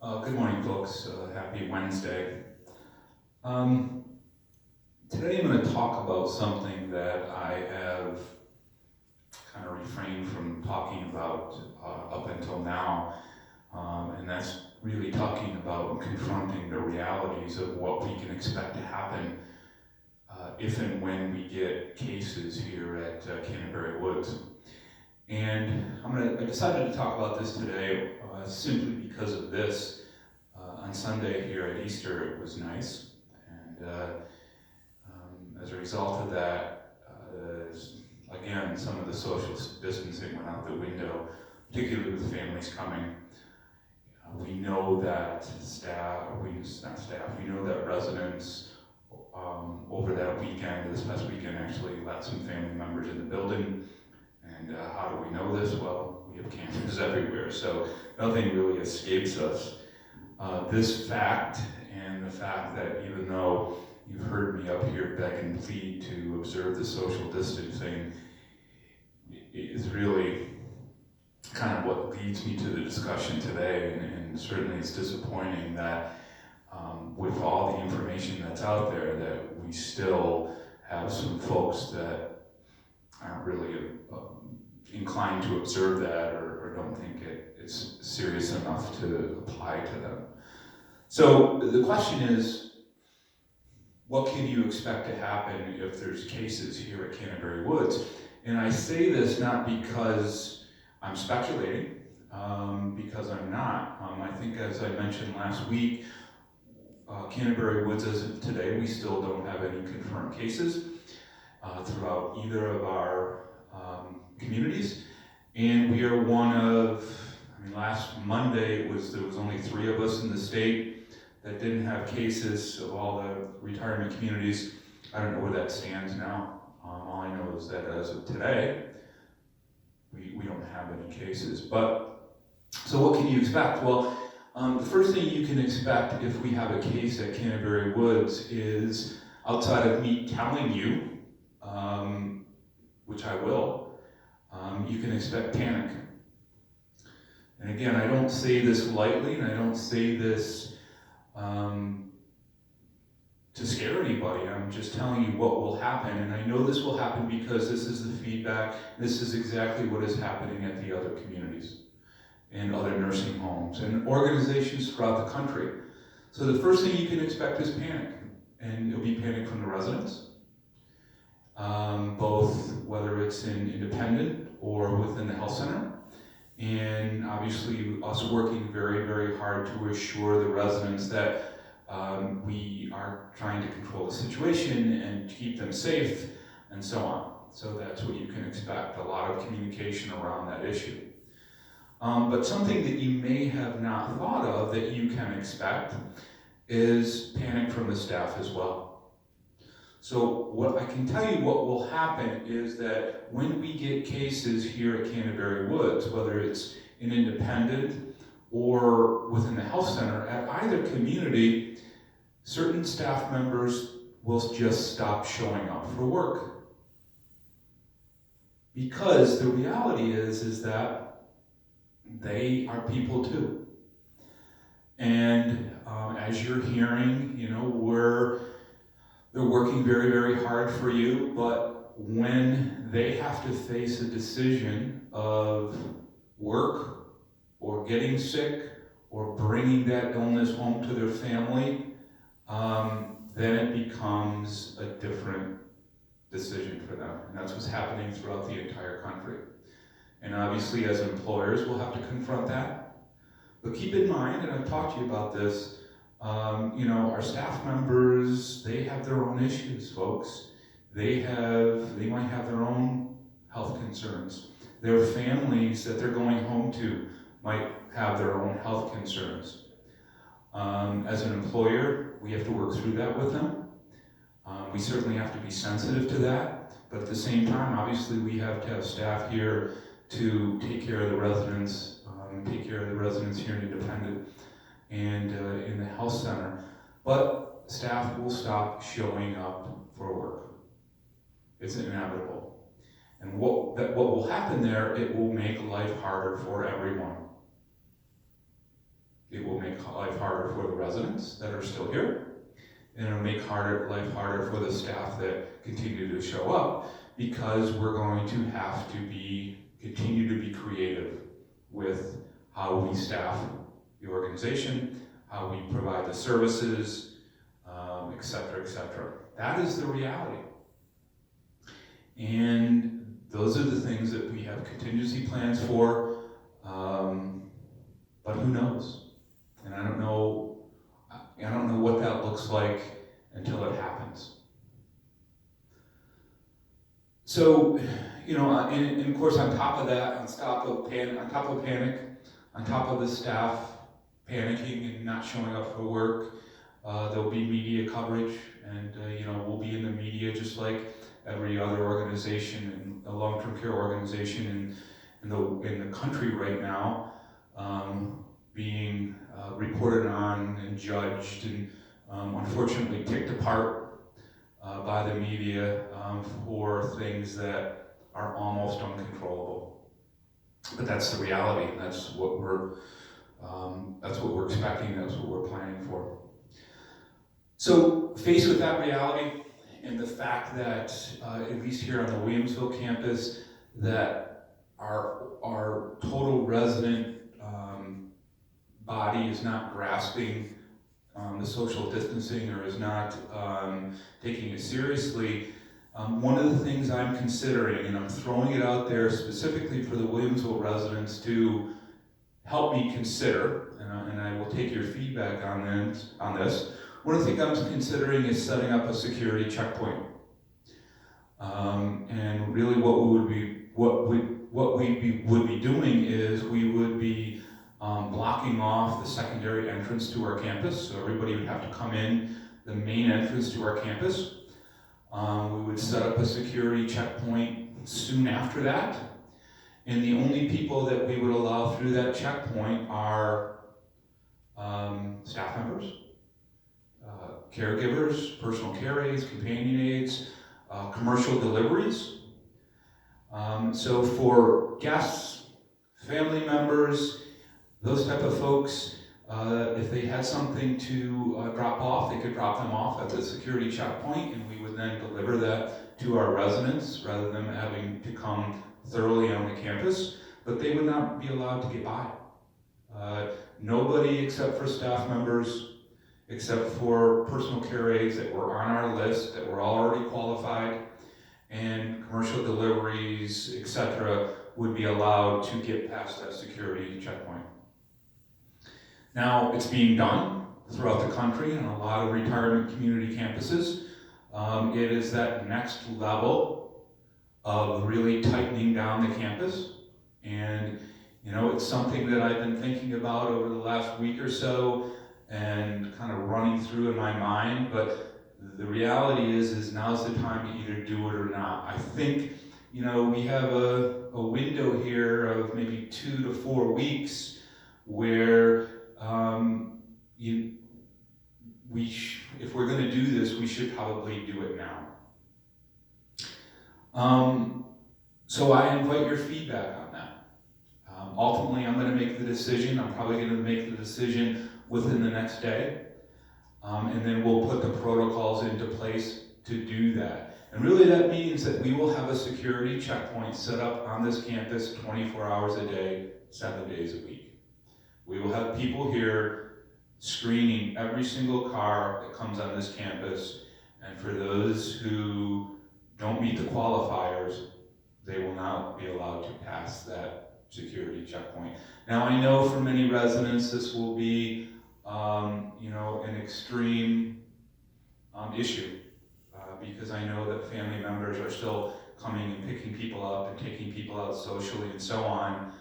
Good morning, folks. Happy Wednesday. Um, Today I'm going to talk about something that I have kind of refrained from talking about up until now, and that's really talking about and confronting the realities of what we can expect to happen if and when we get cases here at Canterbury Woods. And I decided to talk about this today simply because of this. On Sunday here at Easter, it was nice, and as a result of that, again, some of the social distancing went out the window, particularly with families coming. We know that we know that residents over that weekend, this past weekend, actually let some family members in the building. And how do we know this? Well, we have cameras everywhere, so nothing really escapes us. This fact, and the fact that even though you've heard me up here beg and plead to observe the social distancing, is really kind of what leads me to the discussion today, and certainly it's disappointing that with all the information that's out there, that we still have some folks that aren't really inclined to observe that, or don't think it's serious enough to apply to them. So the question is, what can you expect to happen if there's cases here at Canterbury Woods? And I say this not because I'm speculating, because I'm not. I think, as I mentioned last week, Canterbury Woods, as of today, we still don't have any confirmed cases throughout either of our communities. And we are one of, last Monday there was only 3 of us in the state that didn't have cases of all the retirement communities. I don't know where that stands now. All I know is that as of today, we don't have any cases. But, so what can you expect? Well, the first thing you can expect if we have a case at Canterbury Woods is, outside of me telling you, which I will, you can expect panic. And again, I don't say this lightly, and I don't say this to scare anybody. I'm just telling you what will happen, and I know this will happen because this is the feedback. This is exactly what is happening at the other communities and other nursing homes and organizations throughout the country. So the first thing you can expect is panic, and it'll be panic from the residents, both whether it's in independent or within the health center. And obviously us working very, very hard to assure the residents that we are trying to control the situation and keep them safe and so on. So that's what you can expect, a lot of communication around that issue. But something that you may have not thought of that you can expect is panic from the staff as well. So what I can tell you what will happen is that when we get cases here at Canterbury Woods, whether it's in independent or within the health center, at either community, certain staff members will just stop showing up for work. Because the reality is that they are people too. And as you're hearing, they're working very, very hard for you, but when they have to face a decision of work or getting sick or bringing that illness home to their family, then it becomes a different decision for them. And that's what's happening throughout the entire country. And obviously, as employers, we'll have to confront that. But keep in mind, and I've talked to you about this, our staff members, they have their own issues, folks. They might have their own health concerns. Their families that they're going home to might have their own health concerns. As an employer, we have to work through that with them. We certainly have to be sensitive to that, but at the same time, obviously, we have to have staff here to take care of the residents, here in Independent and in the health center. But staff will stop showing up for work. It's inevitable. And what will happen there, it will make life harder for everyone. It will make life harder for the residents that are still here, and it'll make life harder for the staff that continue to show up, because we're going to have to continue to be creative with how we staff the organization, how we provide the services, et cetera, et cetera. That is the reality. And those are the things that we have contingency plans for, but who knows? And I don't know what that looks like until it happens. So, and of course, on top of that, on top of panic, on top of the staff panicking and not showing up for work, there'll be media coverage, and we'll be in the media just like every other organization, and a long-term care organization in the country right now, being reported on and judged and unfortunately picked apart by the media for things that are almost uncontrollable. But that's the reality. That's what we're expecting. That's what we're planning for. So, faced with that reality and the fact that, at least here on the Williamsville campus, that our total resident body is not grasping the social distancing, or is not taking it seriously, one of the things I'm considering, and I'm throwing it out there specifically for the Williamsville residents to help me consider, and I will take your feedback on this. One of the things I'm considering is setting up a security checkpoint. And really what we would be doing is we would be blocking off the secondary entrance to our campus, so everybody would have to come in the main entrance to our campus. We would set up a security checkpoint soon after that, and the only people that we would allow through that checkpoint are staff members, caregivers, personal care aides, companion aides, commercial deliveries. So for guests, family members, those type of folks, if they had something to drop off, they could drop them off at the security checkpoint, and we would then deliver that to our residents rather than having to come thoroughly on the campus. But they would not be allowed to get by. Nobody except for staff members, except for personal care aides that were on our list, that were already qualified, and commercial deliveries, etc., would be allowed to get past that security checkpoint. Now, it's being done throughout the country on a lot of retirement community campuses. It is that next level of really tightening down the campus. And, it's something that I've been thinking about over the last week or so and kind of running through in my mind. But the reality is now's the time to either do it or not. I think, we have a window here of maybe 2 to 4 weeks where if we're going to do this, we should probably do it now. So I invite your feedback on that. Ultimately, I'm going to make the decision. I'm probably going to make the decision within the next day. And then we'll put the protocols into place to do that. And really that means that we will have a security checkpoint set up on this campus 24 hours a day, 7 days a week. We will have people here screening every single car that comes on this campus, and for those who don't meet the qualifiers, they will not be allowed to pass that security checkpoint. Now, I know for many residents this will be an extreme issue, because I know that family members are still coming and picking people up and taking people out socially and so on.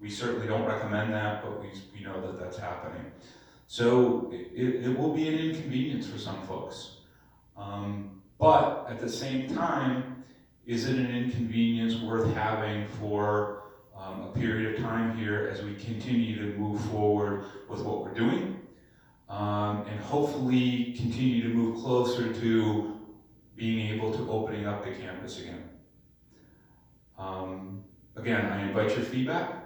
We certainly don't recommend that, but we know that that's happening. So it will be an inconvenience for some folks. But at the same time, is it an inconvenience worth having for a period of time here as we continue to move forward with what we're doing, and hopefully continue to move closer to being able to opening up the campus again. Again, I invite your feedback.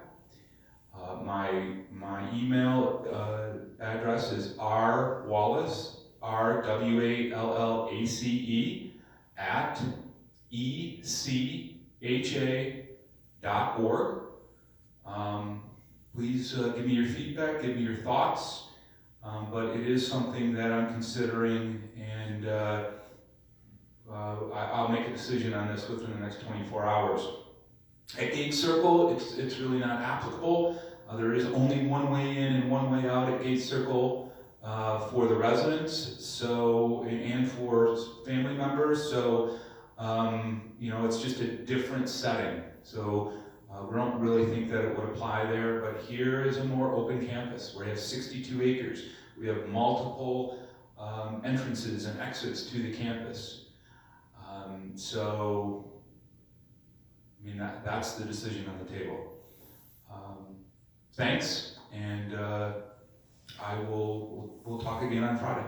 My email address is rwallace, RWALLACE, at echa.org. Please give me your feedback, give me your thoughts, but it is something that I'm considering, and I'll make a decision on this within the next 24 hours. At Gate Circle, it's really not applicable. There is only one way in and one way out at Gate Circle for the residents, so and for family members. So it's just a different setting. So we don't really think that it would apply there. But here is a more open campus. We have 62 acres. We have multiple entrances and exits to the campus. That's the decision on the table. Thanks, and we'll talk again on Friday.